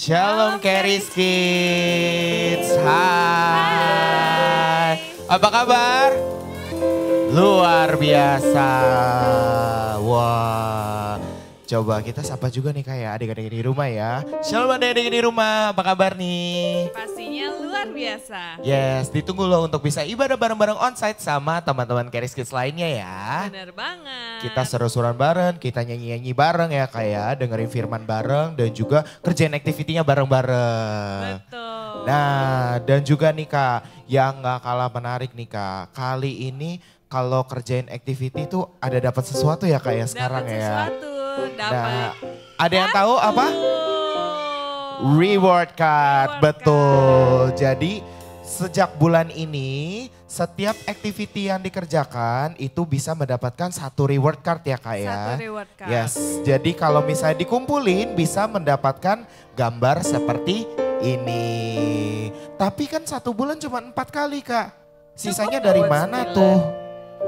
Shalom Keris Kids. Hai. Apa kabar? Luar biasa. Wah. Coba kita sapa juga nih kayak adik-adik di rumah ya. Shalom adik-adik di rumah, apa kabar nih? Pastinya luar biasa. Yes, ditunggu loh untuk bisa ibadah bareng-bareng onsite sama teman-teman Keris Kids lainnya ya. Bener banget. Kita seru-seruan bareng, kita nyanyi-nyanyi bareng ya kayak dengerin firman bareng dan juga kerjain activity-nya bareng-bareng. Betul. Nah dan juga nih Kak, yang gak kalah menarik nih Kak. Kali ini kalau kerjain activity tuh ada dapat sesuatu ya Kak ya sekarang dapet ya. Sesuatu, Nah ada yang tahu apa? Reward card, betul. Jadi sejak bulan ini setiap activity yang dikerjakan itu bisa mendapatkan satu reward card ya Kak ya. Satu reward card. Yes, jadi kalau misalnya dikumpulin bisa mendapatkan gambar seperti ini. Tapi kan satu bulan cuma 4 kali Kak. Sisanya dari mana tuh?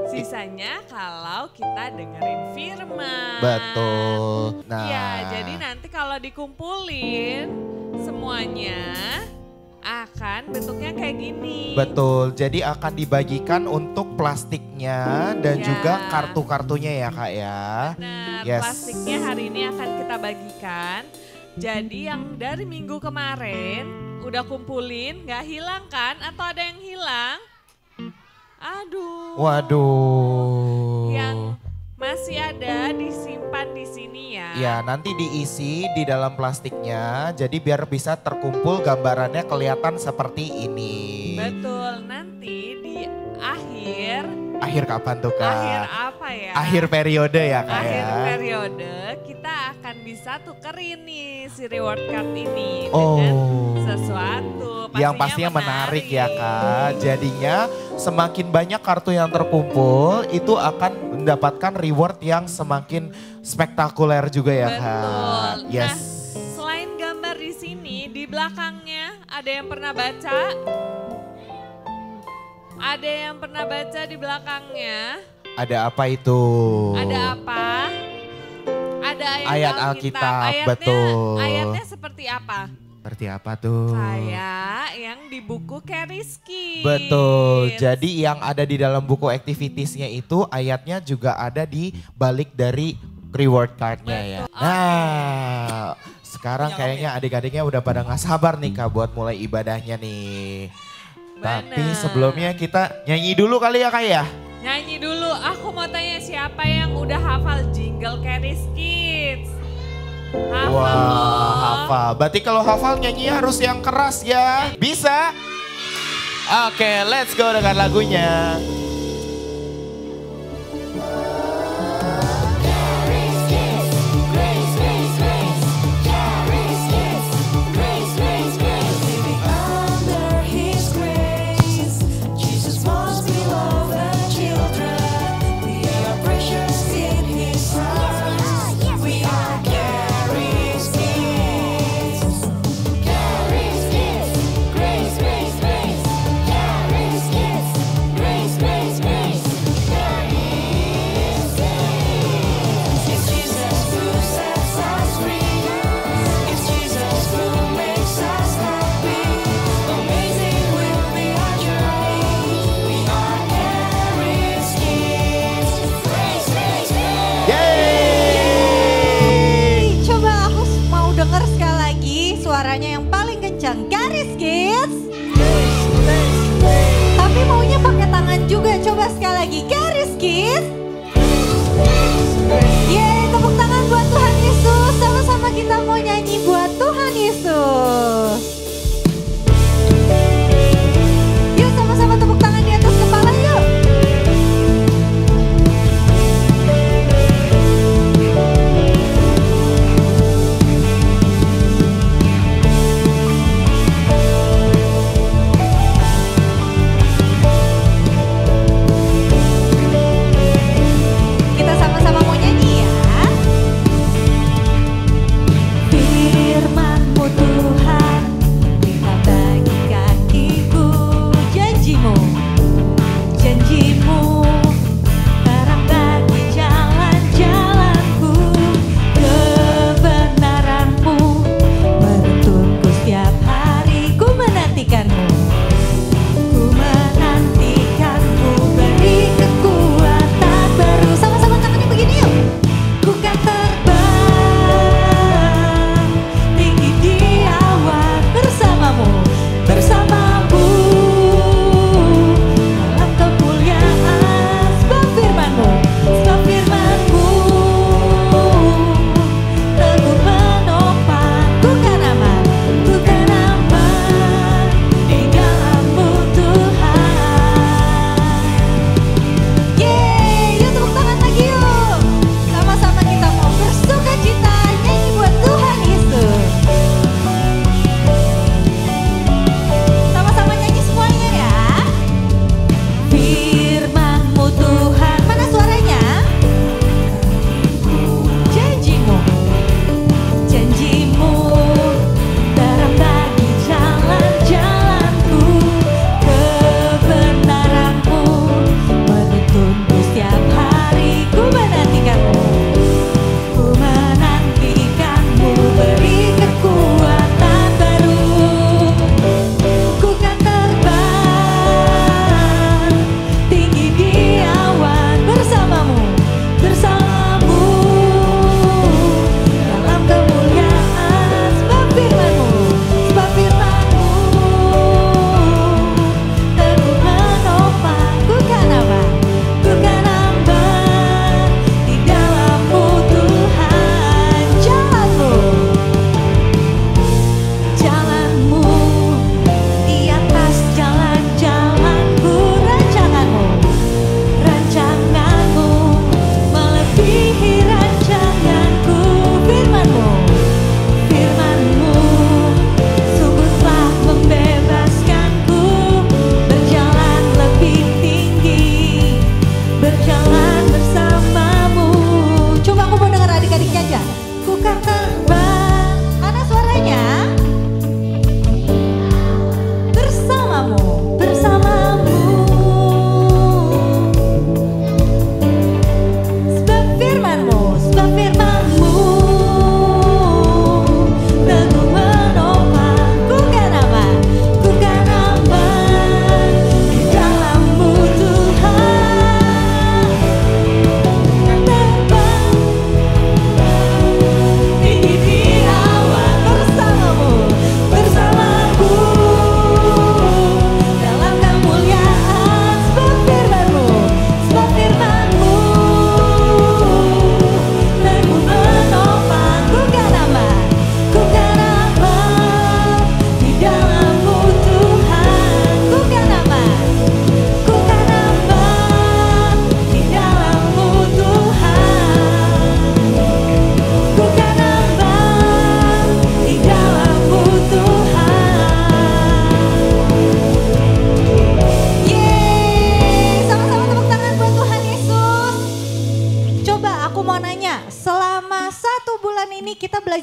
Sisanya kalau kita dengerin firman. Betul. Nah. Iya, jadi nanti kalau dikumpulin semuanya akan bentuknya kayak gini. Betul, jadi akan dibagikan untuk plastiknya dan Ya. juga kartu-kartunya ya Kak ya. Benar, Yes. plastiknya hari ini akan kita bagikan. Jadi yang dari minggu kemarin udah kumpulin, gak hilang kan? Atau ada yang hilang? Aduh. Waduh. Yang masih ada disimpan di sini ya. Ya nanti diisi di dalam plastiknya jadi biar bisa terkumpul gambarannya kelihatan seperti ini. Betul, nanti di akhir. Akhir kapan tuh Kak? Akhir apa ya? Akhir periode ya Kak Akhir ya? periode kita akan bisa tukerin nih si reward card ini Oh. dengan sesuatu. Yang pastinya menarik ya Kak. Jadinya semakin banyak kartu yang terkumpul itu akan mendapatkan reward yang semakin spektakuler juga ya Kak. Betul. Yes. Nah, selain gambar di sini, di belakangnya ada yang pernah baca? Ada yang pernah baca di belakangnya? Ada apa itu? Ada apa? Ada Ayat Alkitab, betul. Ayatnya seperti apa? Seperti apa tuh? Kayak yang di buku Keris Kids. Betul, jadi yang ada di dalam buku activitiesnya itu ayatnya juga ada di balik dari reward cardnya ya. Betul. Nah, sekarang kayaknya adik-adiknya udah pada gak sabar nih Kak buat mulai ibadahnya nih. Tapi Bener. sebelumnya kita nyanyi dulu kali ya Kak ya? Nyanyi dulu, aku mau tanya siapa yang udah hafal jingle Keris Kids? Hafal Wah, loh. hafal. Berarti kalau hafal nyanyi harus yang keras ya. Bisa? Oke, let's go dengan lagunya. Suaranya yang paling kencang, Keris Kids. Tapi maunya pakai tangan juga, coba sekali lagi, Keris Kids. Yeay, tepuk tangan buat Tuhan Yesus. Sama-sama kita mau nyanyi buat Tuhan Yesus. Yuk sama-sama tepuk tangan di atas kepala yuk.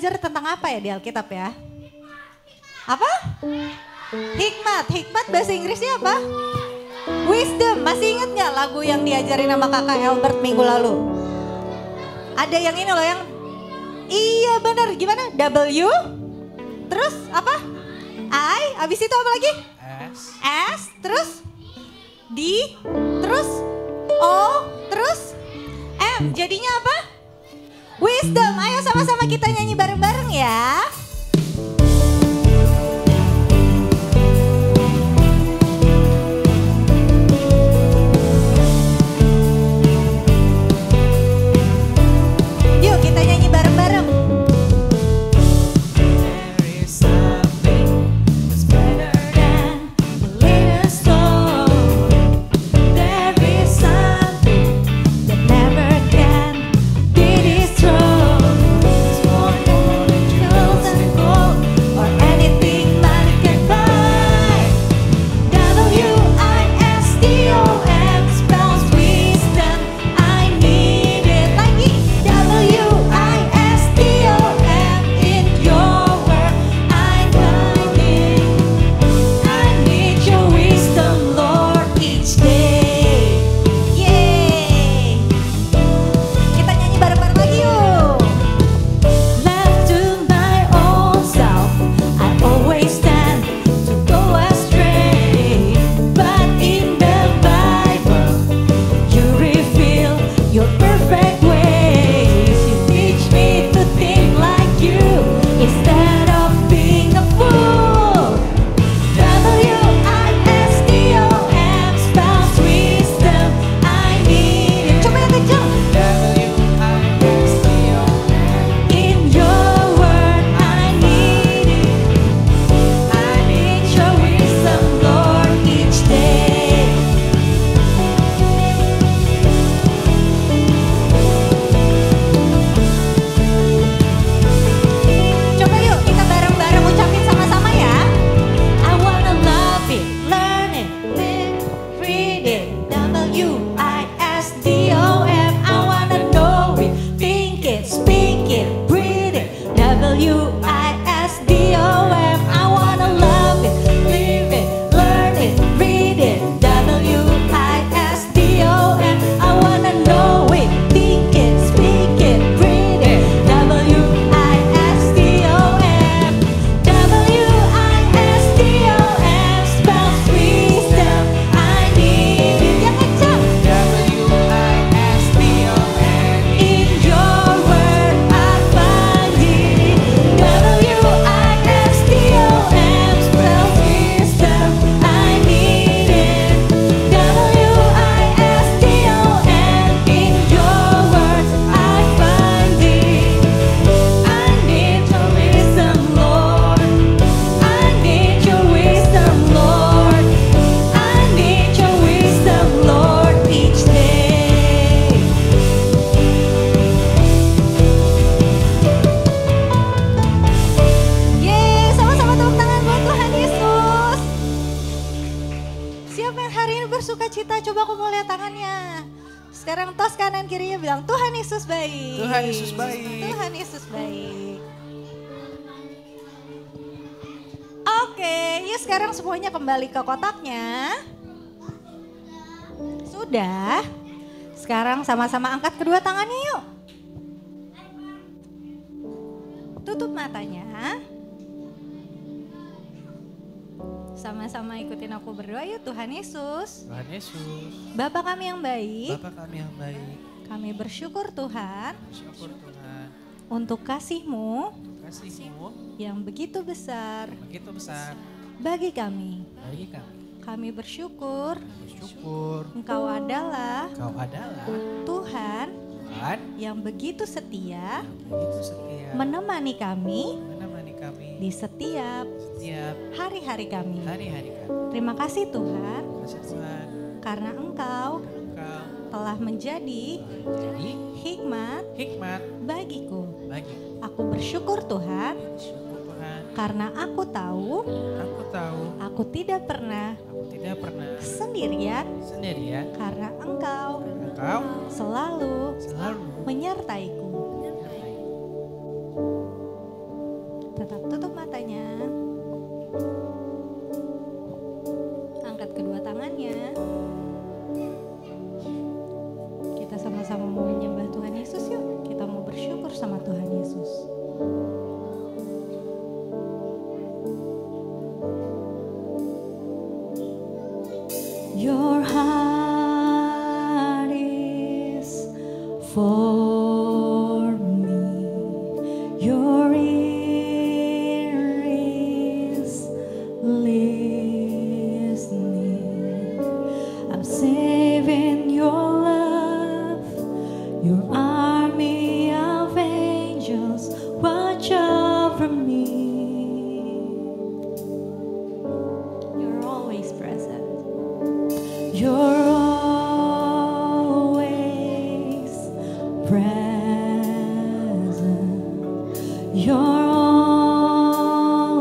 belajar tentang apa ya di Alkitab ya? Apa? Hikmat. Hikmat bahasa Inggrisnya apa? Wisdom. Masih ingat gak lagu yang diajarin sama kakak Albert minggu lalu? Ada yang ini loh yang, iya benar, gimana? W, terus apa? I, abis itu apa lagi? S, terus D, terus O, terus M. Jadinya apa? Wisdom. Ayo sama-sama kita nyanyi bareng-bareng ya. Yuk kita nyanyi bareng-bareng. Sekarang tos kanan kirinya bilang Tuhan Yesus baik. Tuhan Yesus baik. Tuhan Yesus baik. Oke, yuk sekarang semuanya kembali ke kotaknya. Sudah. Sekarang sama-sama angkat kedua tangannya yuk. Tutup matanya. Sama-sama ikutin aku berdoa yuk. Tuhan Yesus. Tuhan Yesus. Bapa kami yang baik. Bapa kami yang baik. Kami bersyukur Tuhan. Bersyukur Tuhan. Untuk kasih-Mu. Kasih-Mu yang begitu besar. begitu besar. Bagi kami. Bagi kami. Kami bersyukur. Bersyukur. Engkau adalah. Engkau adalah Tuhan. Tuhan yang begitu setia. yang begitu setia. Menemani kami. Menemani kami di setiap hari-hari kami. Hari-hari kami. Terima kasih Tuhan. Terima kasih Tuhan. Karena Engkau telah menjadi hikmat bagiku. Aku bersyukur Tuhan. Karena aku tahu aku tidak pernah sendirian. Karena Engkau selalu menyertaiku. Angkat kedua tangannya. Kita sama-sama mau menyembah Tuhan Yesus yuk. Kita mau bersyukur sama Tuhan Yesus. Your heart is for me. Your ear is listening. I'm saving your love. Your army of angels watch over me. You're always present. You're always present. You're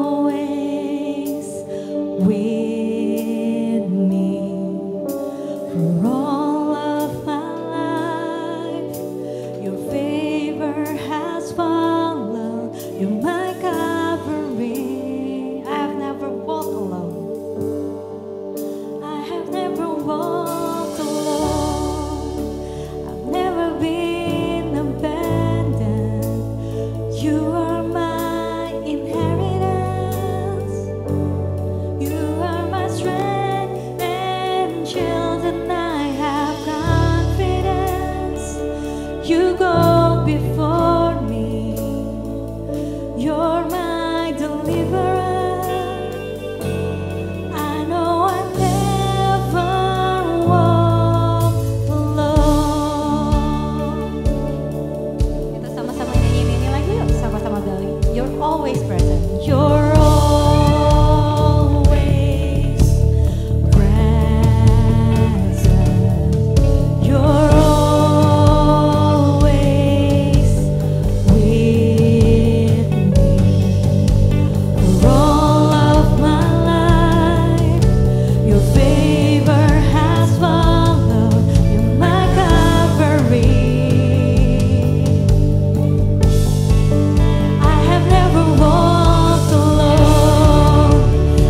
always with me. For all of my life, your favor has followed. You're my covering. I've never walked alone. I have never walked alone. I've never been abandoned. You are my inheritance. You are my strength and shield, and I have confidence. You go before me. You're my deliverer. I know I never walk alone. Kita sama-sama nyanyiin ini lagi yuk, sama-sama gali. You're always present. You're always present. You're always with me. For all of my life, your favor has followed. You're my covering. I have never walked alone.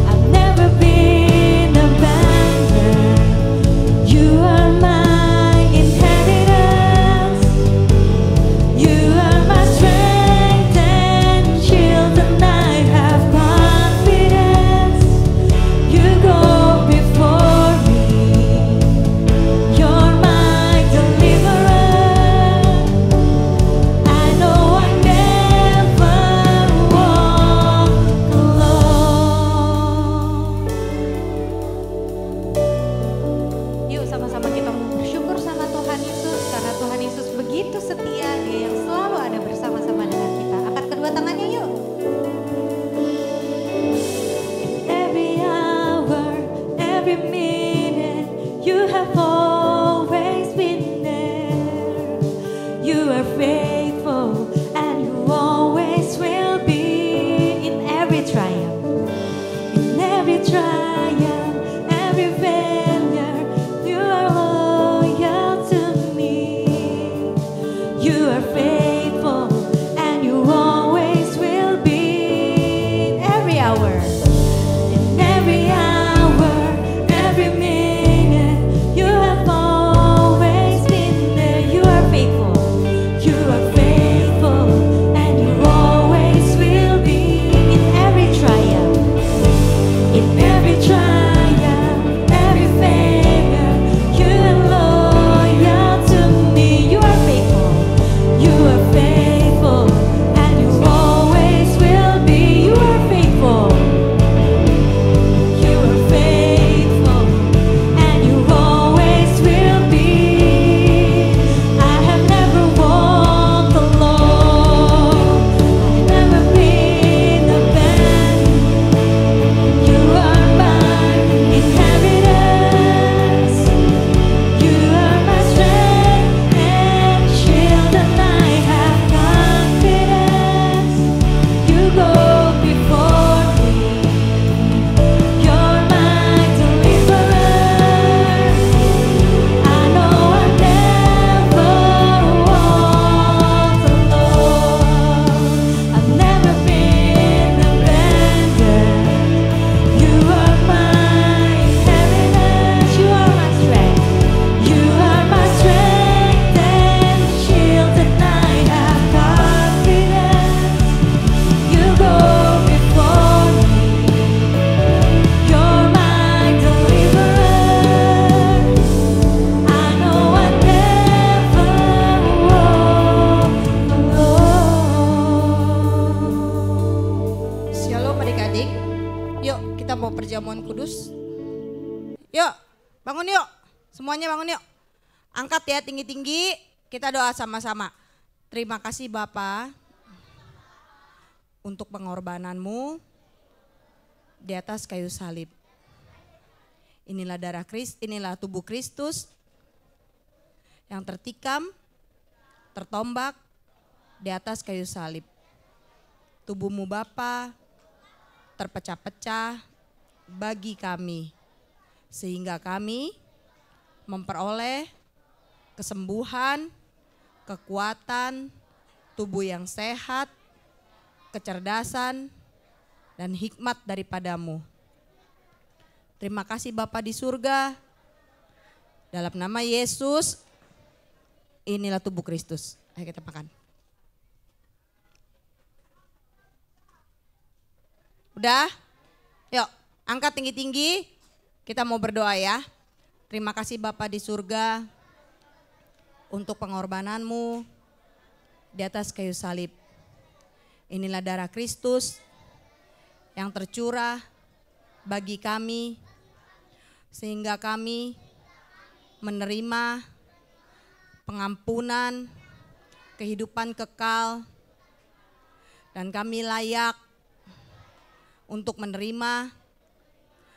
I've never been abandoned. You are my inheritance. You are my strength and shield, and I have confidence. You go before me. You're my deliverer. I know I never walk alone. Yuk sama-sama kita bersyukur sama Tuhan Yesus, karena Tuhan Yesus begitu setia, Dia yang selalu ada bersama-sama dengan kita. Angkat kedua tangannya yuk. Every hour, every minute, you have always been there. You are faithful and you always will be in every triumph. In every triumph, every failure, you are loyal to me. You are faithful and you always will be in every hour. In every hour, every minute, you have always been there. You are faithful. You are faithful and you always will be in every triumph. In every triumph. kita mau perjamuan kudus. Yuk, bangun yuk. Semuanya bangun yuk. Angkat ya tinggi-tinggi, kita doa sama-sama. Terima kasih Bapa untuk pengorbananmu di atas kayu salib. Inilah darah Kristus, inilah tubuh Kristus yang tertikam, tertombak di atas kayu salib. Tubuhmu Bapa terpecah-pecah bagi kami, sehingga kami memperoleh kesembuhan, kekuatan, tubuh yang sehat, kecerdasan, dan hikmat daripadamu. Terima kasih Bapa di surga, dalam nama Yesus, inilah tubuh Kristus. Ayo kita makan. Udah? Yuk, angkat tinggi-tinggi. Kita mau berdoa ya. Terima kasih Bapa di surga untuk pengorbananmu di atas kayu salib. Inilah darah Kristus yang tercurah bagi kami sehingga kami menerima pengampunan, kehidupan kekal, dan kami layak untuk menerima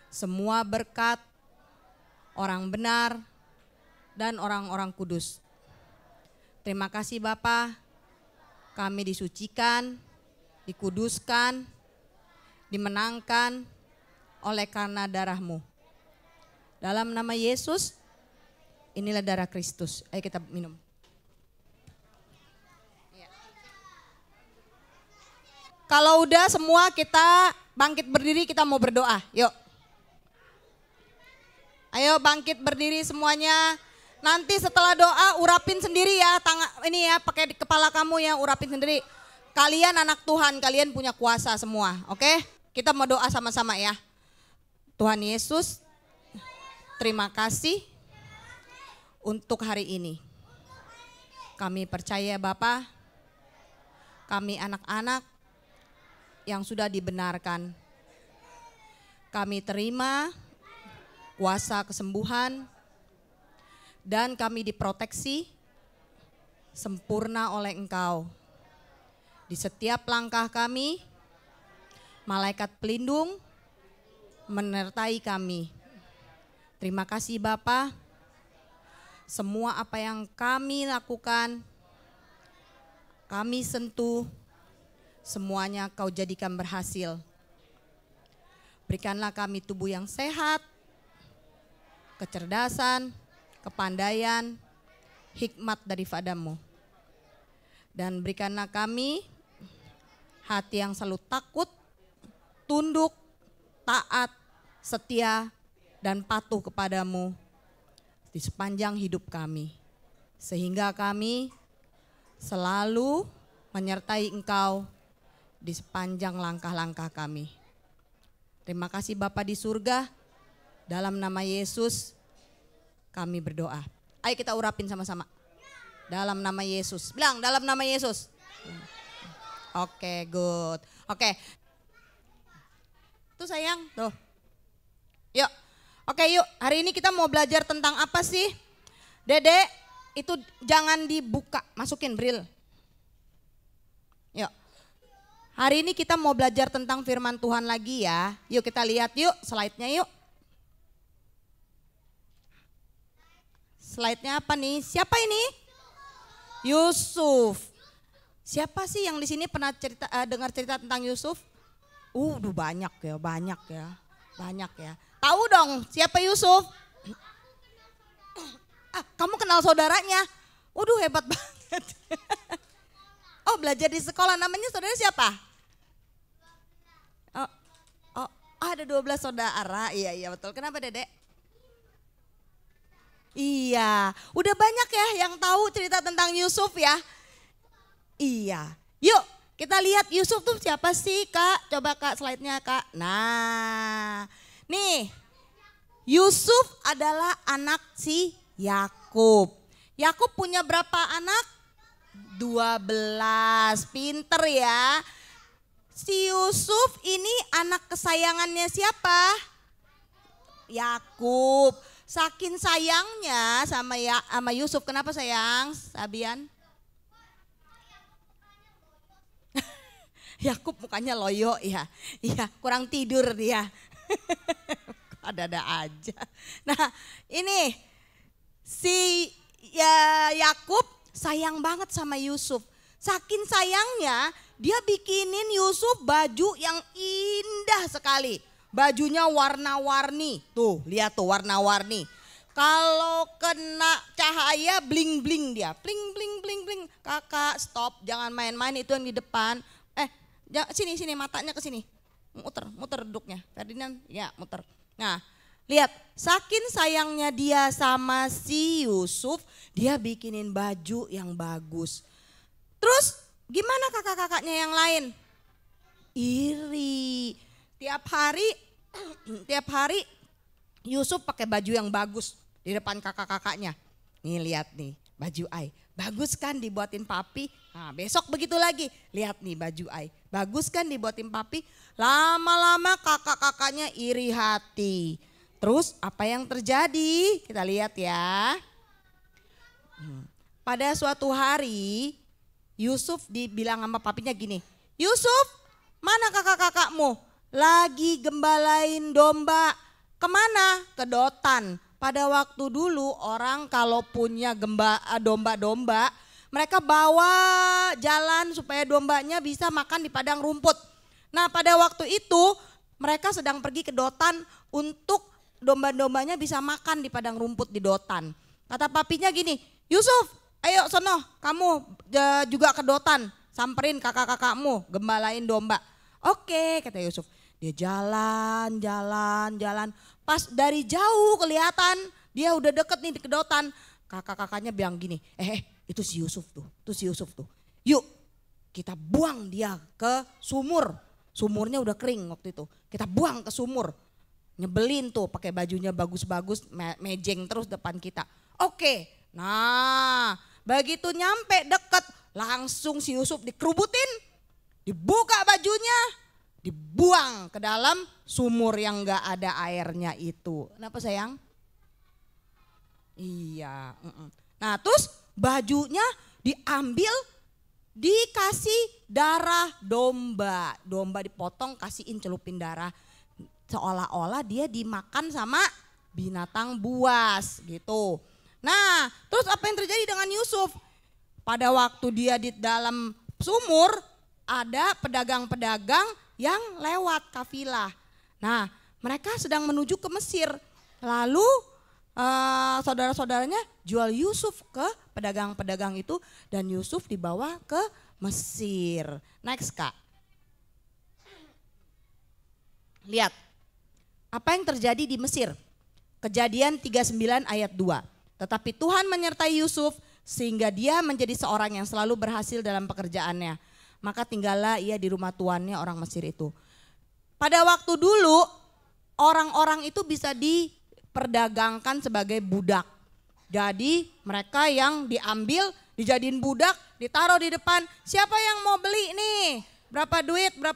semua berkat orang benar dan orang-orang kudus. Terima kasih Bapa, kami disucikan, dikuduskan, dimenangkan oleh karena darah-Mu. Dalam nama Yesus, inilah darah Kristus. Ayo kita minum. Kalau udah semua kita bangkit berdiri, kita mau berdoa. Yuk. Ayo bangkit berdiri semuanya. Nanti setelah doa urapin sendiri ya, ini ya pakai di kepala kamu ya, urapin sendiri. Kalian anak Tuhan, kalian punya kuasa semua, oke? Kita mau doa sama-sama ya. Tuhan Yesus, terima kasih untuk hari ini. Kami percaya Bapa, kami anak-anak yang sudah dibenarkan. Kami terima kuasa kesembuhan dan kami diproteksi sempurna oleh Engkau. Di setiap langkah kami, malaikat pelindung menyertai kami. Terima kasih Bapa, semua apa yang kami lakukan, kami sentuh, semuanya Kau jadikan berhasil. Berikanlah kami tubuh yang sehat, kecerdasan, kepandaian, hikmat daripadamu. Dan berikanlah kami hati yang selalu takut, tunduk, taat, setia, dan patuh kepadamu di sepanjang hidup kami. Sehingga kami selalu menyertai Engkau di sepanjang langkah-langkah kami. Terima kasih Bapa di surga, dalam nama Yesus kami berdoa. Ayo kita urapin sama-sama. Dalam nama Yesus. Bilang dalam nama Yesus. Oke, good. Oke. Tuh sayang, tuh. Yuk. Oke yuk, hari ini kita mau belajar tentang apa sih? Dedek, itu jangan dibuka, masukin bril. Yuk. Hari ini kita mau belajar tentang firman Tuhan lagi ya. Yuk kita lihat yuk slide-nya yuk. Slide-nya apa nih? Siapa ini? Yusuf. Siapa sih yang di sini pernah dengar cerita tentang Yusuf? Banyak ya, banyak ya. Banyak ya. Tahu dong siapa Yusuf? Kamu kenal saudaranya? Waduh hebat banget. Oh belajar di sekolah, namanya saudara siapa? Oh ada 12 saudara, iya betul. Kenapa Dedek? Iya, udah banyak ya yang tahu cerita tentang Yusuf ya. Iya, yuk kita lihat Yusuf tuh siapa sih Kak? Coba Kak slide-nya Kak. Nah, nih Yusuf adalah anak si Yakub. Yakub punya berapa anak? 12, pinter ya. si Yusuf ini anak kesayangannya siapa? Yakub. Saking sayangnya sama Yusuf. Kenapa sayang, Sabian? Yakub mukanya loyo ya. Iya, kurang tidur dia. Ada-ada aja. Nah, ini si Yakub sayang banget sama Yusuf. Saking sayangnya dia bikinin Yusuf baju yang indah sekali. Bajunya warna-warni. Tuh, lihat tuh warna-warni. Kalau kena cahaya bling-bling dia. Bling bling bling bling. Kakak stop, jangan main-main, itu yang di depan. Sini matanya ke sini. Muter duduknya. Ferdinand, ya muter. Nah, lihat, saking sayangnya dia sama si Yusuf, dia bikinin baju yang bagus. Terus gimana kakak-kakaknya yang lain? Iri. Tiap hari Yusuf pakai baju yang bagus di depan kakak-kakaknya. Nih lihat nih, baju Ai. Bagus kan dibuatin papi? Nah, besok begitu lagi. Lihat nih baju Ai. Bagus kan dibuatin papi? Lama-lama kakak-kakaknya iri hati. Terus apa yang terjadi? Kita lihat ya. Pada suatu hari Yusuf dibilang sama papinya gini. Yusuf, mana kakak-kakakmu? Lagi gembalain domba. Kemana? Ke Dotan. Pada waktu dulu orang kalau punya domba-domba, mereka bawa jalan supaya dombanya bisa makan di padang rumput. Nah, pada waktu itu mereka sedang pergi ke Dotan untuk domba-dombanya bisa makan di padang rumput di Dotan. Kata papinya gini, Yusuf, ayo sono kamu juga ke Dotan, samperin kakak-kakakmu gembalain domba. Oke, kata Yusuf. Dia jalan. Pas dari jauh kelihatan dia udah deket nih di kedotan. Kakak-kakaknya bilang gini, itu si Yusuf tuh. Yuk kita buang dia ke sumur. Sumurnya udah kering waktu itu. Kita buang ke sumur. Nyebelin tuh pakai bajunya bagus-bagus, mejeng terus depan kita. Oke, nah begitu nyampe deket langsung si Yusuf dikerubutin. Dibuka bajunya, dibuang ke dalam sumur yang gak ada airnya itu. Kenapa sayang? Iya. Nah terus bajunya diambil, dikasih darah domba. Domba dipotong, kasihin celupin darah. Seolah-olah dia dimakan sama binatang buas gitu. Nah terus apa yang terjadi dengan Yusuf? Pada waktu dia di dalam sumur ada pedagang-pedagang yang lewat kafilah. Nah mereka sedang menuju ke Mesir. Lalu saudara-saudaranya jual Yusuf ke pedagang-pedagang itu dan Yusuf dibawa ke Mesir. Next Kak. Lihat apa yang terjadi di Mesir. Kejadian 39 ayat 2. Tetapi Tuhan menyertai Yusuf sehingga dia menjadi seorang yang selalu berhasil dalam pekerjaannya. Maka tinggallah ia di rumah tuannya orang Mesir itu. Pada waktu dulu orang-orang itu bisa diperdagangkan sebagai budak. Jadi mereka yang diambil dijadiin budak ditaruh di depan. Siapa yang mau beli nih? Berapa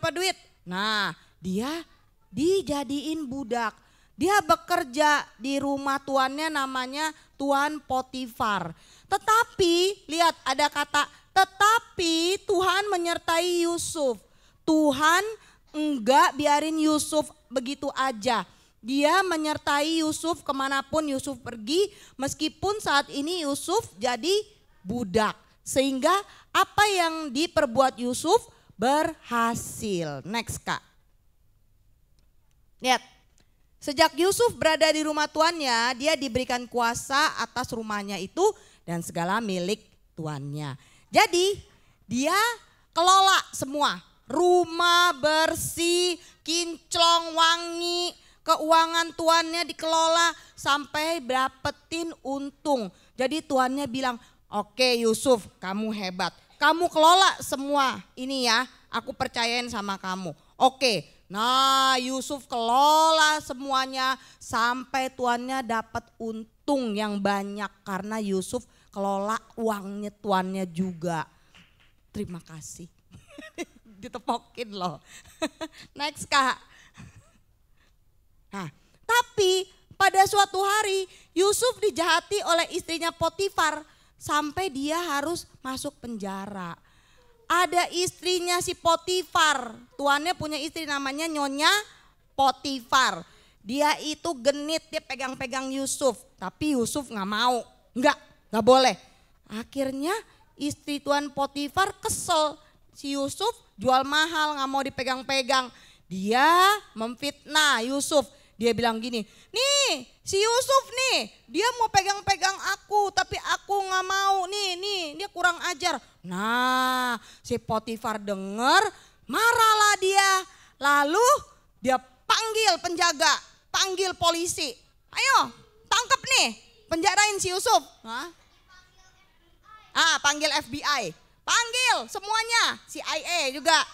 duit? Nah dia dijadiin budak. Dia bekerja di rumah tuannya namanya Tuan Potifar. Tetapi lihat ada kata tetapi Tuhan menyertai Yusuf. Tuhan enggak biarin Yusuf begitu aja. Dia menyertai Yusuf kemanapun Yusuf pergi. Meskipun saat ini Yusuf jadi budak. Sehingga apa yang diperbuat Yusuf berhasil. Next Kak. Lihat. Sejak Yusuf berada di rumah tuannya, dia diberikan kuasa atas rumahnya itu dan segala milik tuannya. Jadi dia kelola semua, rumah bersih, kinclong, wangi, keuangan tuannya dikelola sampai dapetin untung. Jadi tuannya bilang, oke Yusuf kamu hebat, kamu kelola semua ini ya, aku percayain sama kamu. Oke, nah Yusuf kelola semuanya sampai tuannya dapat untung yang banyak karena Yusuf kelola uangnya tuannya juga. Terima kasih. ditepokin loh. Next Kak. Nah, tapi pada suatu hari Yusuf dijahati oleh istrinya Potifar sampai dia harus masuk penjara. Ada istrinya si Potifar, tuannya punya istri namanya Nyonya Potifar. Dia itu genit, dia pegang-pegang Yusuf, tapi Yusuf nggak mau, nggak boleh. Akhirnya istri tuan Potifar kesel, si Yusuf jual mahal, nggak mau dipegang-pegang. Dia memfitnah Yusuf. Dia bilang gini, nih si Yusuf nih, dia mau pegang-pegang aku tapi aku nggak mau nih dia kurang ajar. Nah si Potifar denger, marahlah dia. Lalu dia panggil penjaga, panggil polisi. Ayo tangkap nih, penjarain si Yusuf. Hah? Panggil FBI, panggil semuanya, CIA juga.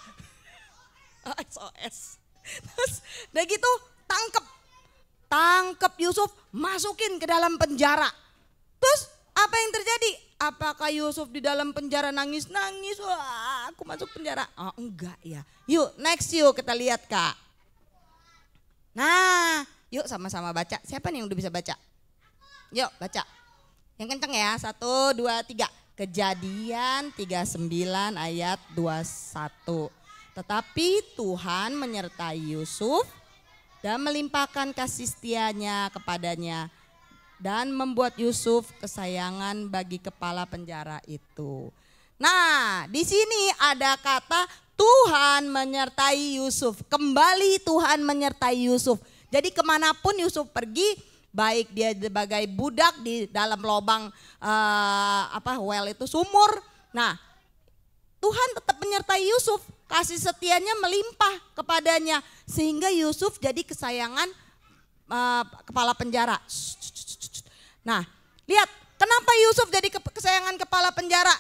SOS. Terus udah gitu tangkap Yusuf, masukin ke dalam penjara. Terus apa yang terjadi? Apakah Yusuf di dalam penjara nangis-nangis? Wah, aku masuk penjara. Oh enggak ya. Yuk next yuk kita lihat Kak. Nah yuk sama-sama baca. Siapa nih yang udah bisa baca? Yuk baca. Yang kenceng ya. 1, 2, 3. Kejadian 39 ayat 21. Tetapi Tuhan menyertai Yusuf dan melimpahkan kasih setianya kepadanya dan membuat Yusuf kesayangan bagi kepala penjara itu. Nah, di sini ada kata Tuhan menyertai Yusuf. Kembali Tuhan menyertai Yusuf. Jadi kemanapun Yusuf pergi, baik dia sebagai budak di dalam lubang well itu sumur. Nah, Tuhan tetap menyertai Yusuf. Kasih setianya melimpah kepadanya sehingga Yusuf jadi kesayangan kepala penjara. Nah, lihat kenapa Yusuf jadi kesayangan kepala penjara?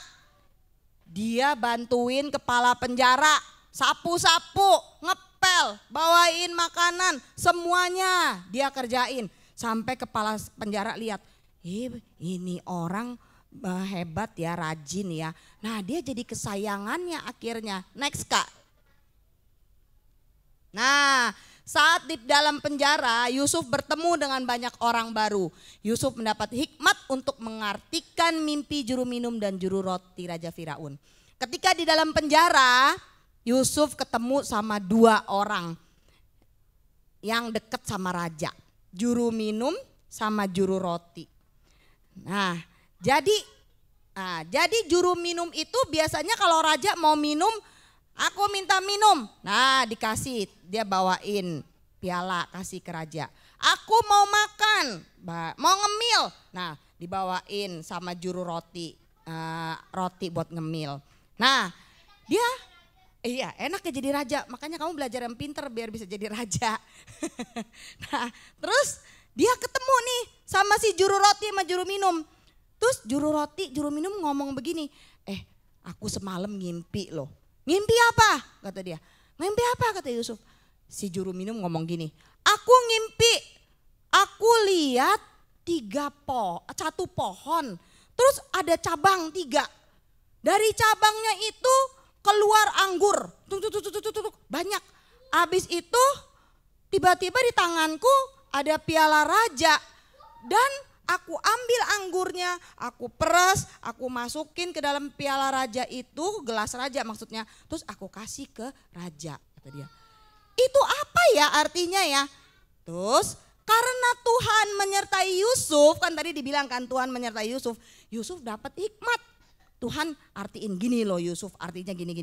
Dia bantuin kepala penjara, sapu-sapu, ngepel, bawain makanan, semuanya dia kerjain. Sampai kepala penjara lihat, ini orang hebat ya, rajin ya. Nah dia jadi kesayangannya akhirnya. Next Kak. Nah saat di dalam penjara Yusuf bertemu dengan banyak orang baru. Yusuf mendapat hikmat untuk mengartikan mimpi juru minum dan juru roti Raja Firaun. Ketika di dalam penjara Yusuf ketemu sama 2 orang yang dekat sama raja. Juru minum sama juru roti. Nah jadi juru minum itu biasanya kalau raja mau minum, aku minta minum. Nah dikasih, dia bawain piala kasih ke raja. Aku mau makan, mau ngemil. Nah dibawain sama juru roti, roti buat ngemil. Nah dia, iya enaknya jadi raja, makanya kamu belajar yang pinter biar bisa jadi raja. Nah terus dia ketemu nih sama si juru roti sama juru minum. Terus juru roti, juru minum ngomong begini, aku semalam ngimpi loh. Ngimpi apa? Kata dia. Ngimpi apa? Kata Yusuf. Si juru minum ngomong gini, aku ngimpi, aku lihat 1 pohon, terus ada cabang 3. Dari cabangnya itu keluar anggur, banyak. Habis itu tiba-tiba di tanganku ada piala raja dan aku ambil anggurnya, aku peras, aku masukin ke dalam piala raja itu, gelas raja maksudnya. Terus aku kasih ke raja, kata dia. Itu apa ya artinya ya? Terus karena Tuhan menyertai Yusuf, kan tadi dibilang kan Tuhan menyertai Yusuf. Yusuf dapat hikmat. Tuhan artiin gini loh Yusuf, artinya gini.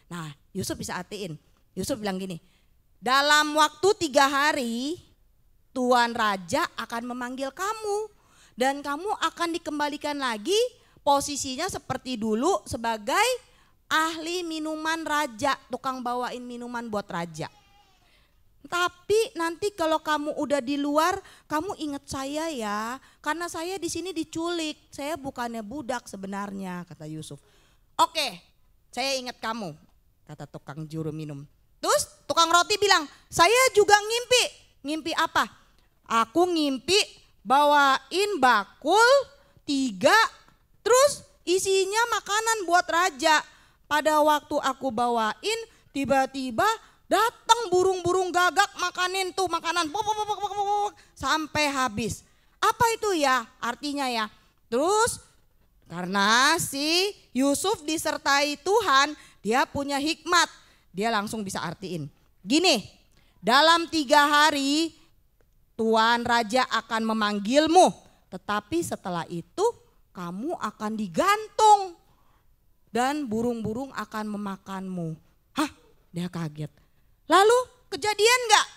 Nah Yusuf bisa artiin. Yusuf bilang gini, dalam waktu 3 hari Tuan Raja akan memanggil kamu dan kamu akan dikembalikan lagi posisinya seperti dulu sebagai ahli minuman raja, tukang bawain minuman buat raja. Tapi nanti kalau kamu udah di luar, kamu ingat saya ya, karena saya di sini diculik, saya bukannya budak sebenarnya, kata Yusuf. Oke, saya ingat kamu, kata tukang juru minum. Terus tukang roti bilang, saya juga ngimpi. Ngimpi apa? Aku ngimpi bawain bakul 3 terus isinya makanan buat raja. pada waktu aku bawain tiba-tiba datang burung-burung gagak makanin tuh makanan sampai habis. Apa itu ya artinya ya? Terus karena si Yusuf disertai Tuhan, dia punya hikmat. Dia langsung bisa artiin. Gini, dalam 3 hari Tuan Raja akan memanggilmu. Tetapi setelah itu kamu akan digantung. Dan burung-burung akan memakanmu. Hah, dia kaget. Lalu kejadian enggak?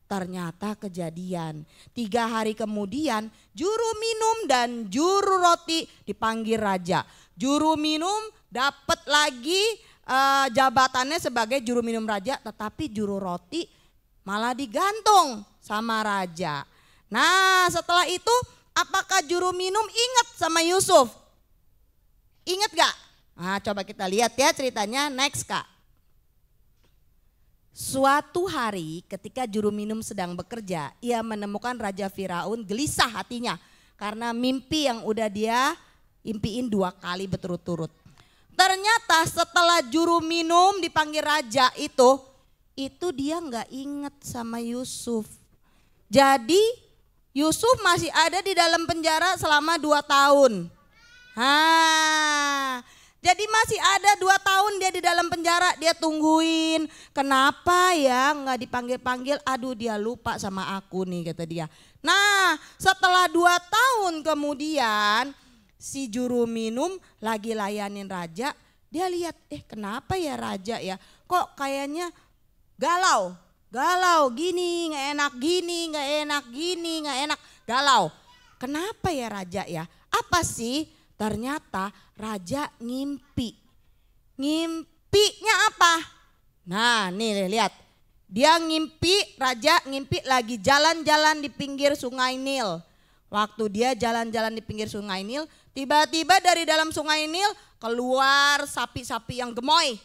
Ternyata kejadian. 3 hari kemudian juru minum dan juru roti dipanggil raja. Juru minum dapat lagi jabatannya sebagai juru minum raja, tetapi juru roti malah digantung sama raja. Nah setelah itu apakah juru minum ingat sama Yusuf? Ingat gak? Nah coba kita lihat ya ceritanya, next Kak. Suatu hari ketika juru minum sedang bekerja, ia menemukan Raja Firaun gelisah hatinya karena mimpi yang udah dia impiin 2 kali berturut-turut. Ternyata setelah juru minum dipanggil raja itu dia nggak inget sama Yusuf. Jadi Yusuf masih ada di dalam penjara selama 2 tahun. Jadi masih ada 2 tahun dia di dalam penjara, dia tungguin. Kenapa ya nggak dipanggil-panggil, aduh dia lupa sama aku nih kata dia. Nah setelah 2 tahun kemudian si juru minum lagi layanin raja, dia lihat kenapa ya raja ya kok kayaknya galau gini, nggak enak gini, nggak enak gini, nggak enak, galau. Kenapa ya raja ya? Apa sih? Ternyata raja ngimpi. Ngimpinya apa? Nah nih lihat. Dia ngimpi, raja ngimpi lagi jalan-jalan di pinggir sungai Nil. Waktu dia jalan-jalan di pinggir sungai Nil, tiba-tiba dari dalam sungai Nil keluar sapi-sapi yang gemoy.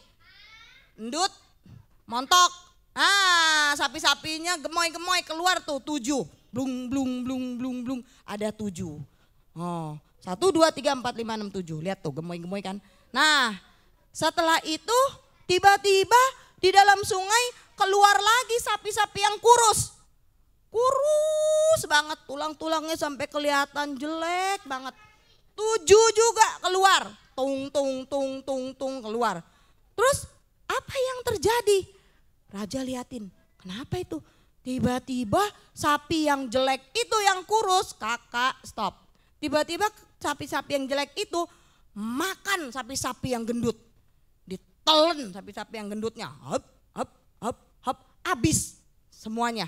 Endut, montok. Sapi-sapinya gemoy-gemoy keluar tuh 7. Blung, blung, blung, blung, blung. Ada 7. 1, 2, 3, 4, 5, 6, 7. Lihat tuh gemoy-gemoy kan. Nah setelah itu tiba-tiba di dalam sungai keluar lagi sapi-sapi yang kurus. Kurus banget, tulang-tulangnya sampai kelihatan jelek banget. 7 juga keluar. Tung, tung, tung, tung, tung keluar. Terus apa yang terjadi? Raja liatin, kenapa itu? Tiba-tiba sapi yang jelek itu yang kurus, kakak stop. Tiba-tiba sapi-sapi yang jelek itu makan sapi-sapi yang gendut. Ditelen sapi-sapi yang gendutnya. Hop, hop, hop, hop. Habis semuanya.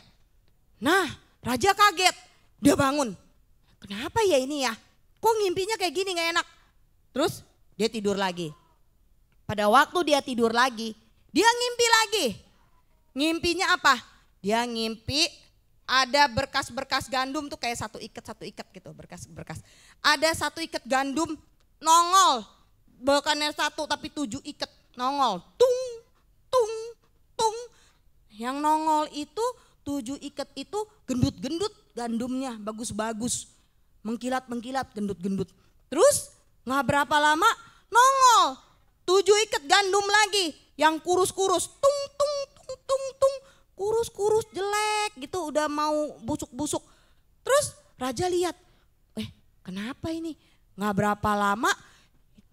Nah raja kaget. Dia bangun. Kenapa ya ini ya? Kok ngimpinya kayak gini gak enak? Terus dia tidur lagi. Pada waktu dia tidur lagi, dia ngimpi lagi. Ngimpinya apa? Dia ngimpi ada berkas-berkas gandum tuh kayak satu ikat gitu, berkas-berkas. Ada 1 ikat gandum nongol, bukannya 1 tapi 7 ikat nongol, tung, tung, tung. Yang nongol itu 7 ikat itu gendut-gendut gandumnya, bagus-bagus, mengkilat-mengkilat, gendut-gendut. Terus nggak berapa lama nongol 7 ikat gandum lagi, yang kurus-kurus, tung, tung, tung, tung, tung. Kurus-kurus jelek gitu, udah mau busuk-busuk. Terus raja lihat, kenapa ini? Nggak berapa lama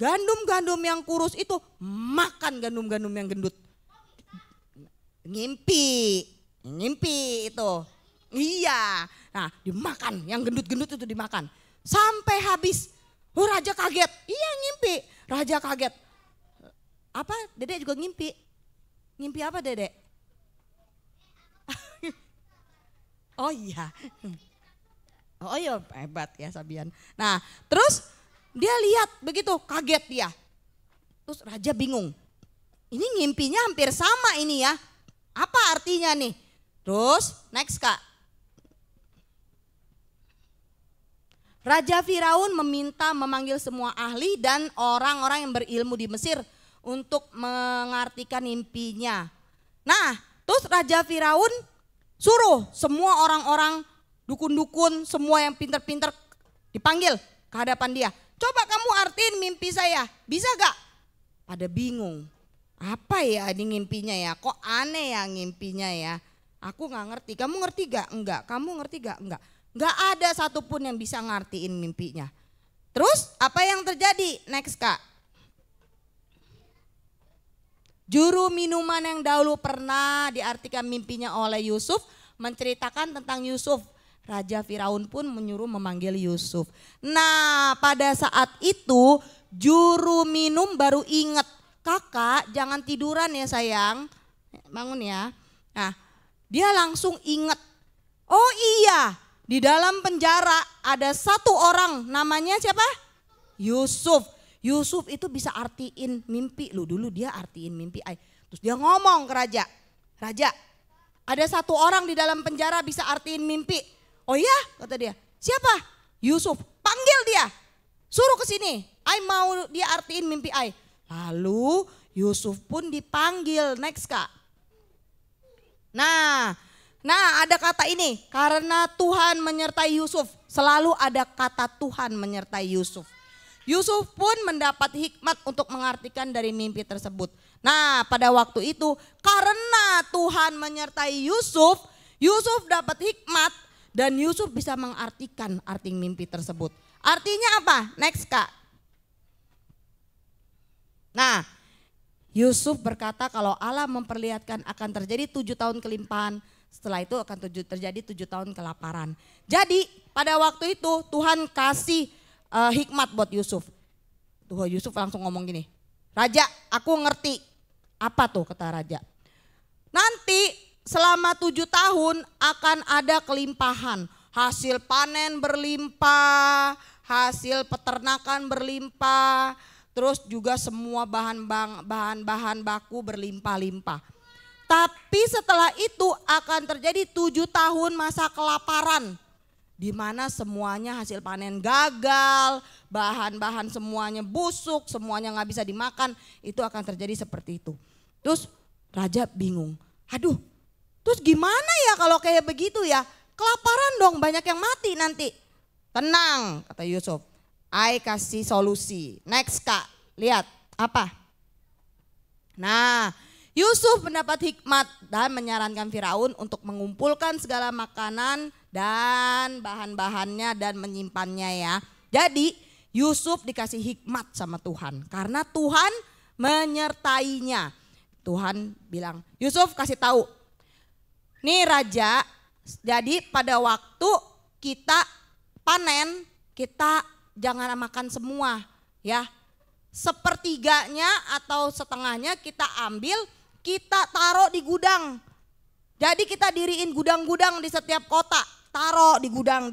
gandum-gandum yang kurus itu makan gandum-gandum yang gendut. Ngimpi itu. Iya, nah dimakan, yang gendut-gendut itu dimakan. Sampai habis, raja kaget, iya ngimpi. Raja kaget, apa Dedek juga ngimpi? Ngimpi apa Dedek? Oh iya, hebat ya Sabian. Nah terus dia lihat begitu, kaget dia. Terus raja bingung, ini ngimpinya hampir sama ini ya, apa artinya nih? Terus next Kak. Raja Firaun memanggil semua ahli dan orang-orang yang berilmu di Mesir untuk mengartikan mimpinya. Nah terus Raja Firaun suruh semua orang-orang, dukun-dukun, semua yang pinter-pinter dipanggil ke hadapan dia. Coba kamu artiin mimpi saya, bisa gak? Pada bingung. Apa ya ini ngimpinya ya? Kok aneh ya ngimpinya ya? Aku nggak ngerti. Kamu ngerti gak? Enggak. Kamu ngerti gak? Enggak. Nggak ada satupun yang bisa ngertiin mimpinya. Terus apa yang terjadi? Next Kak. Juru minuman yang dahulu pernah diartikan mimpinya oleh Yusuf menceritakan tentang Yusuf. Raja Firaun pun menyuruh memanggil Yusuf. Nah pada saat itu juru minum baru ingat. Kakak jangan tiduran ya sayang. Bangun ya. Nah dia langsung ingat. Oh iya, di dalam penjara ada satu orang namanya siapa? Yusuf. Yusuf itu bisa artiin mimpi. Lu dulu dia artiin mimpi. Terus dia ngomong ke raja. Raja, ada satu orang di dalam penjara bisa artiin mimpi. Oh iya, kata dia. Siapa? Yusuf. Panggil dia. Suruh ke sini. Ai mau dia artiin mimpi ai. Lalu Yusuf pun dipanggil. Next Kak. Nah ada kata ini. Karena Tuhan menyertai Yusuf. Selalu ada kata Tuhan menyertai Yusuf. Yusuf pun mendapat hikmat untuk mengartikan dari mimpi tersebut. Nah pada waktu itu karena Tuhan menyertai Yusuf, Yusuf dapat hikmat dan Yusuf bisa mengartikan arti mimpi tersebut. Artinya apa? Next Kak. Nah Yusuf berkata kalau Allah memperlihatkan akan terjadi 7 tahun kelimpahan, setelah itu akan terjadi 7 tahun kelaparan. Jadi pada waktu itu Tuhan kasih hikmat buat Yusuf. Tuh Yusuf langsung ngomong gini, Raja aku ngerti. Apa tuh kata raja? Nanti selama 7 tahun akan ada kelimpahan. Hasil panen berlimpah, hasil peternakan berlimpah. Terus juga semua bahan baku berlimpah-limpah. Tapi setelah itu akan terjadi 7 tahun masa kelaparan. Di mana semuanya hasil panen gagal, bahan-bahan semuanya busuk, semuanya nggak bisa dimakan, itu akan terjadi seperti itu. Terus raja bingung, aduh terus gimana ya kalau kayak begitu ya, kelaparan dong banyak yang mati nanti. Tenang kata Yusuf, I kasih solusi. Next Kak, lihat apa? Nah Yusuf mendapat hikmat dan menyarankan Firaun untuk mengumpulkan segala makanan dan bahan-bahannya dan menyimpannya ya. Jadi Yusuf dikasih hikmat sama Tuhan karena Tuhan menyertainya. Tuhan bilang, Yusuf kasih tahu, nih raja, jadi pada waktu kita panen kita jangan makan semua ya. Sepertiganya atau setengahnya kita ambil, kita taruh di gudang. Jadi kita diriin gudang-gudang di setiap kota. Taruh di gudang.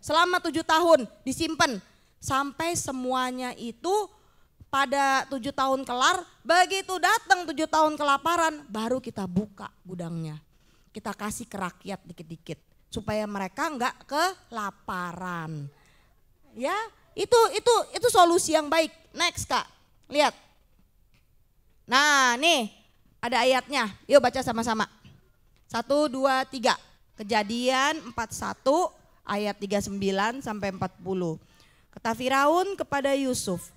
Selama 7 tahun disimpan. Sampai semuanya itu pada 7 tahun kelar. Begitu datang 7 tahun kelaparan baru kita buka gudangnya. Kita kasih ke rakyat dikit-dikit. Supaya mereka enggak kelaparan. Ya itu solusi yang baik. Next Kak, lihat. Nah nih ada ayatnya, yuk baca sama-sama. 1, 2, 3. Kejadian 41 ayat 39 sampai 40. Kata Firaun kepada Yusuf,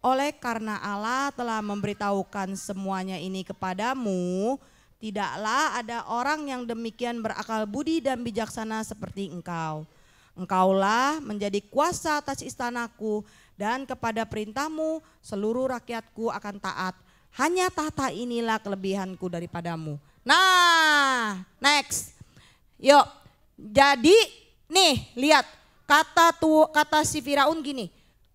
oleh karena Allah telah memberitahukan semuanya ini kepadamu, tidaklah ada orang yang demikian berakal budi dan bijaksana seperti engkau. Engkaulah menjadi kuasa atas istanaku dan kepada perintahmu seluruh rakyatku akan taat. Hanya tahta inilah kelebihanku daripadamu. Nah, next. Yuk. Jadi nih lihat kata si Firaun gini.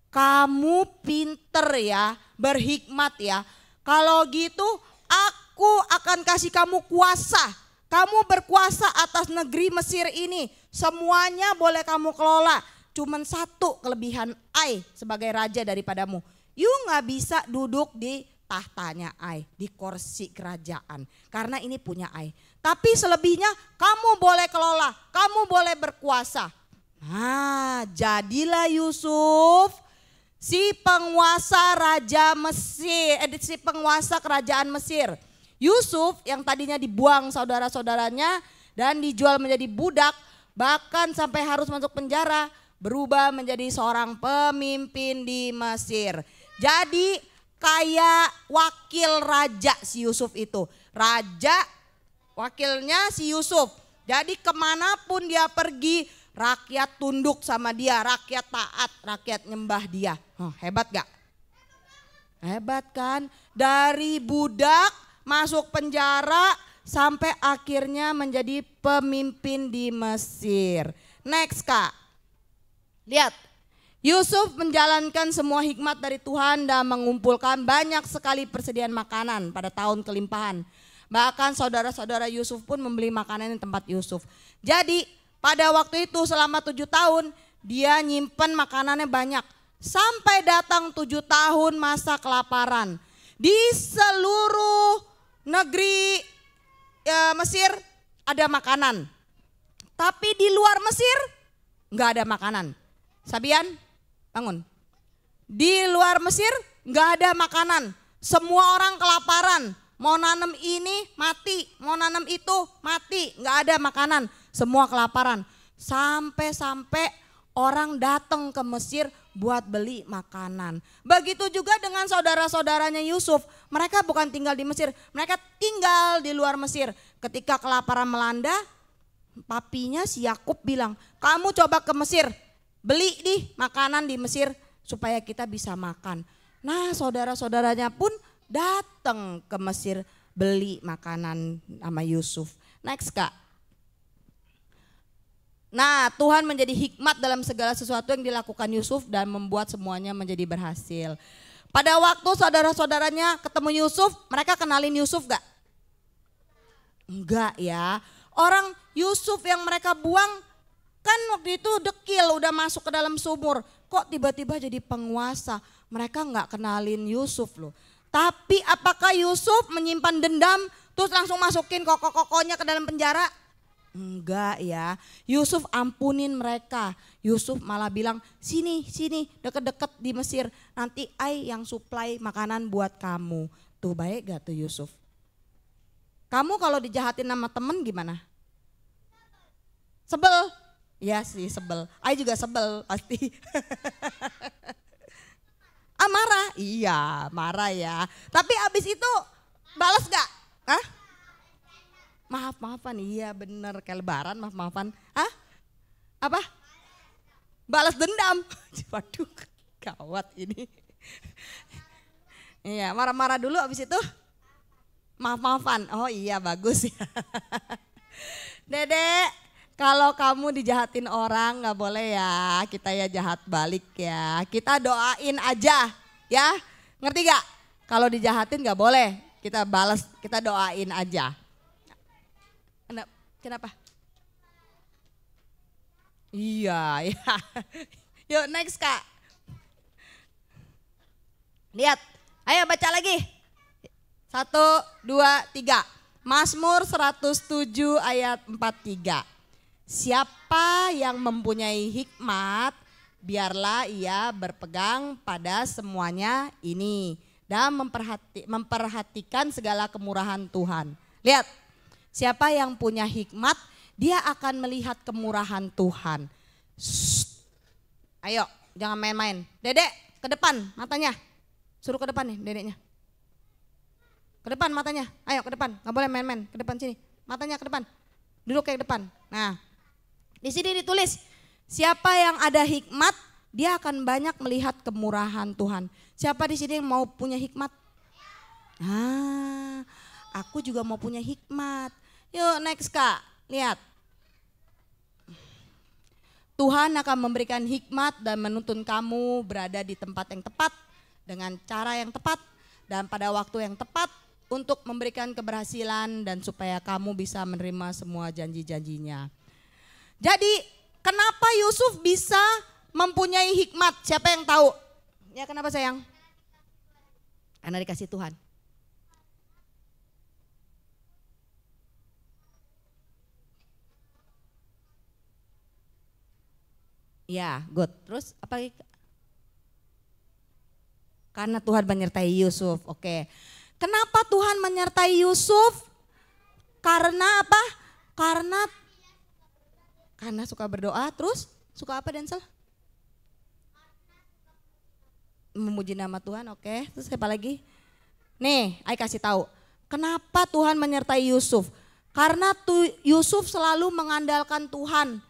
Kamu pinter ya, berhikmat ya. Kalau gitu aku akan kasih kamu kuasa. Kamu berkuasa atas negeri Mesir ini. Semuanya boleh kamu kelola. Cuman satu kelebihan I sebagai raja daripadamu. You gak bisa duduk di tahtanya I, di kursi kerajaan. Karena ini punya I. Tapi selebihnya kamu boleh kelola, kamu boleh berkuasa. Nah jadilah Yusuf si penguasa raja Mesir, si penguasa kerajaan Mesir. Yusuf yang tadinya dibuang saudara-saudaranya dan dijual menjadi budak, bahkan sampai harus masuk penjara, berubah menjadi seorang pemimpin di Mesir. Jadi kayak wakil raja si Yusuf itu. Raja wakilnya si Yusuf. Jadi kemanapun dia pergi rakyat tunduk sama dia, rakyat taat, rakyat nyembah dia. Hebat gak? Hebat kan? Dari budak masuk penjara sampai akhirnya menjadi pemimpin di Mesir. Next Kak. Lihat. Yusuf menjalankan semua hikmat dari Tuhan dan mengumpulkan banyak sekali persediaan makanan pada tahun kelimpahan. Bahkan saudara-saudara Yusuf pun membeli makanan di tempat Yusuf. Jadi pada waktu itu selama 7 tahun dia nyimpen makanannya banyak. Sampai datang 7 tahun masa kelaparan. Di seluruh negeri Mesir ada makanan. Tapi di luar Mesir nggak ada makanan. Sabian, bangun. Di luar Mesir nggak ada makanan. Semua orang kelaparan. Mau nanam ini mati, mau nanam itu mati, nggak ada makanan. Semua kelaparan. Sampai-sampai orang datang ke Mesir buat beli makanan. Begitu juga dengan saudara-saudaranya Yusuf. Mereka bukan tinggal di Mesir, mereka tinggal di luar Mesir. Ketika kelaparan melanda, papinya si Yakub bilang, kamu coba ke Mesir, beli nih makanan di Mesir supaya kita bisa makan. Nah saudara-saudaranya pun datang ke Mesir beli makanan sama Yusuf. Next Kak. Nah Tuhan menjadi hikmat dalam segala sesuatu yang dilakukan Yusuf dan membuat semuanya menjadi berhasil. Pada waktu saudara-saudaranya ketemu Yusuf, mereka kenalin Yusuf gak? Enggak ya. Orang Yusuf yang mereka buang kan waktu itu dekil udah masuk ke dalam sumur. Kok tiba-tiba jadi penguasa? Mereka gak kenalin Yusuf loh. Tapi apakah Yusuf menyimpan dendam terus langsung masukin koko-kokonya ke dalam penjara? Enggak ya. Yusuf ampunin mereka. Yusuf malah bilang sini deket-deket di Mesir. Nanti ai yang supply makanan buat kamu. Tuh baik gak tuh Yusuf? Kamu kalau dijahatin sama temen gimana? Sebel? Iya sih sebel. Ai juga sebel pasti. Marah? Iya marah ya. Tapi abis itu balas gak? Hah? Maaf-maafan, iya bener kayak lebaran maaf-maafan. Hah? Apa? Balas dendam. Waduh gawat ini. Iya marah-marah dulu abis itu maaf-maafan. Oh iya bagus ya. Dedek, kalau kamu dijahatin orang gak boleh ya, kita ya jahat balik ya. Kita doain aja ya, ngerti gak? Kalau dijahatin gak boleh, kita balas, kita doain aja. Kenapa? Iya, ya. Yuk next Kak. Lihat, ayo baca lagi. 1, 2, 3. Mazmur 107 ayat 43. Siapa yang mempunyai hikmat, biarlah ia berpegang pada semuanya ini dan memperhatikan segala kemurahan Tuhan. Lihat, siapa yang punya hikmat, dia akan melihat kemurahan Tuhan. Shh. Ayo, jangan main-main. Dedek, ke depan matanya. Suruh ke depan nih dedeknya. Ke depan matanya, ayo ke depan, gak boleh main-main. Ke depan sini, matanya ke depan. Duduk kayak ke depan. Nah, di sini ditulis, siapa yang ada hikmat, dia akan banyak melihat kemurahan Tuhan. Siapa di sini yang mau punya hikmat? Aku juga mau punya hikmat. Yuk next Kak, lihat. Tuhan akan memberikan hikmat dan menuntun kamu berada di tempat yang tepat, dengan cara yang tepat, dan pada waktu yang tepat untuk memberikan keberhasilan dan supaya kamu bisa menerima semua janji-janjinya. Jadi kenapa Yusuf bisa mempunyai hikmat? Siapa yang tahu? Ya kenapa sayang? Karena dikasih Tuhan. Ya, good. Terus apa lagi? Karena Tuhan menyertai Yusuf. Oke. Kenapa Tuhan menyertai Yusuf? Karena apa? Karena suka berdoa, terus suka apa Denzel? Memuji nama Tuhan, oke. Terus siapa lagi? Nih, Ai kasih tahu. Kenapa Tuhan menyertai Yusuf? Karena Yusuf selalu mengandalkan Tuhan.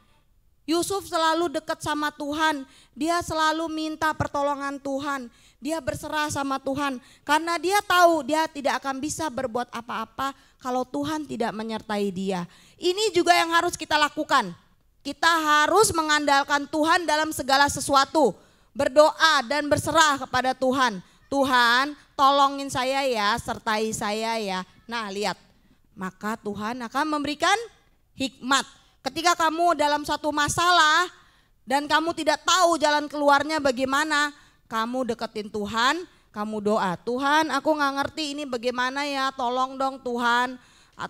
Yusuf selalu dekat sama Tuhan. Dia selalu minta pertolongan Tuhan. Dia berserah sama Tuhan. Karena dia tahu dia tidak akan bisa berbuat apa-apa kalau Tuhan tidak menyertai dia. Ini juga yang harus kita lakukan. Kita harus mengandalkan Tuhan dalam segala sesuatu. Berdoa dan berserah kepada Tuhan. Tuhan, tolongin saya ya, sertai saya ya. Nah, lihat. Maka Tuhan akan memberikan hikmat. Ketika kamu dalam satu masalah dan kamu tidak tahu jalan keluarnya bagaimana, kamu deketin Tuhan, kamu doa, Tuhan aku gak ngerti ini bagaimana ya, tolong dong Tuhan,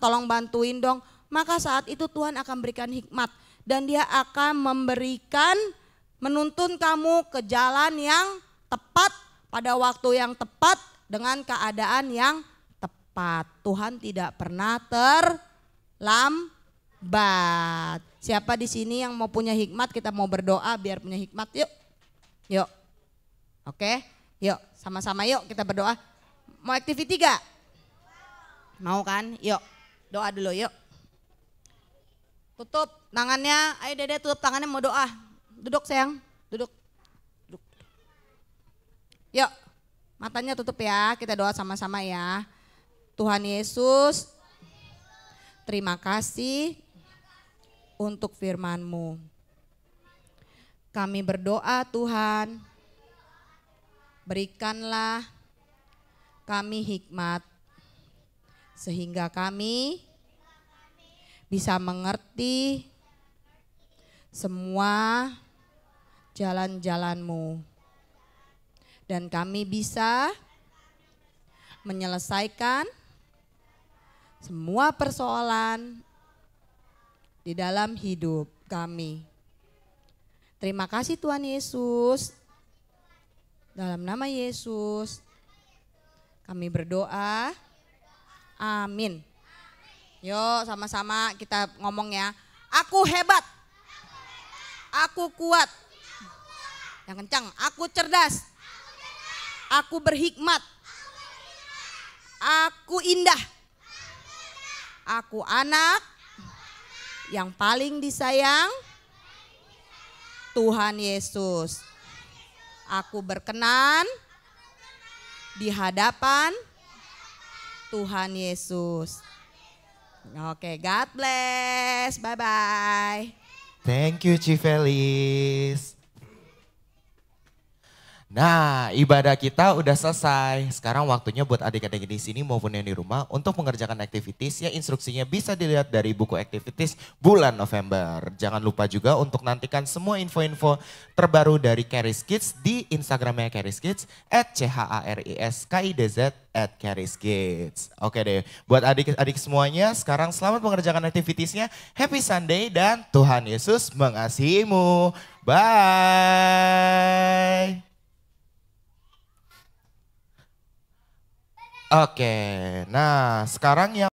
tolong bantuin dong. Maka saat itu Tuhan akan berikan hikmat dan dia akan memberikan, menuntun kamu ke jalan yang tepat pada waktu yang tepat dengan keadaan yang tepat. Tuhan tidak pernah terlambat. Siapa di sini yang mau punya hikmat, kita mau berdoa biar punya hikmat, yuk. Yuk. Oke, yuk sama-sama yuk kita berdoa. Mau activity gak? Mau kan? Yuk doa dulu yuk. Tutup tangannya, ayo Dede tutup tangannya mau doa. Duduk sayang, duduk. Duduk. Yuk matanya tutup ya, kita doa sama-sama ya. Tuhan Yesus, terima kasih untuk firman-Mu. Kami berdoa Tuhan, berikanlah kami hikmat sehingga kami bisa mengerti semua jalan-jalan-Mu. Dan kami bisa menyelesaikan semua persoalan di dalam hidup kami. Terima kasih Tuhan Yesus. Dalam nama Yesus kami berdoa. Amin. Yuk sama-sama kita ngomong ya. Aku hebat. Aku kuat. Yang kencang. Aku cerdas. Aku berhikmat. Aku indah. Aku anak yang paling disayang Tuhan Yesus. Aku berkenan di hadapan Tuhan Yesus. Oke, God bless. Bye-bye. Thank you Civelis. Nah, ibadah kita udah selesai. Sekarang waktunya buat adik-adik di sini maupun yang di rumah untuk mengerjakan activities. Ya instruksinya bisa dilihat dari buku activities bulan November. Jangan lupa juga untuk nantikan semua info-info terbaru dari Charis Kids di Instagramnya Charis Kids @CHARISKIDZ @CharisKids. Oke deh, buat adik-adik semuanya sekarang selamat mengerjakan activitiesnya. Happy Sunday dan Tuhan Yesus mengasihimu. Bye. Oke, nah sekarang yang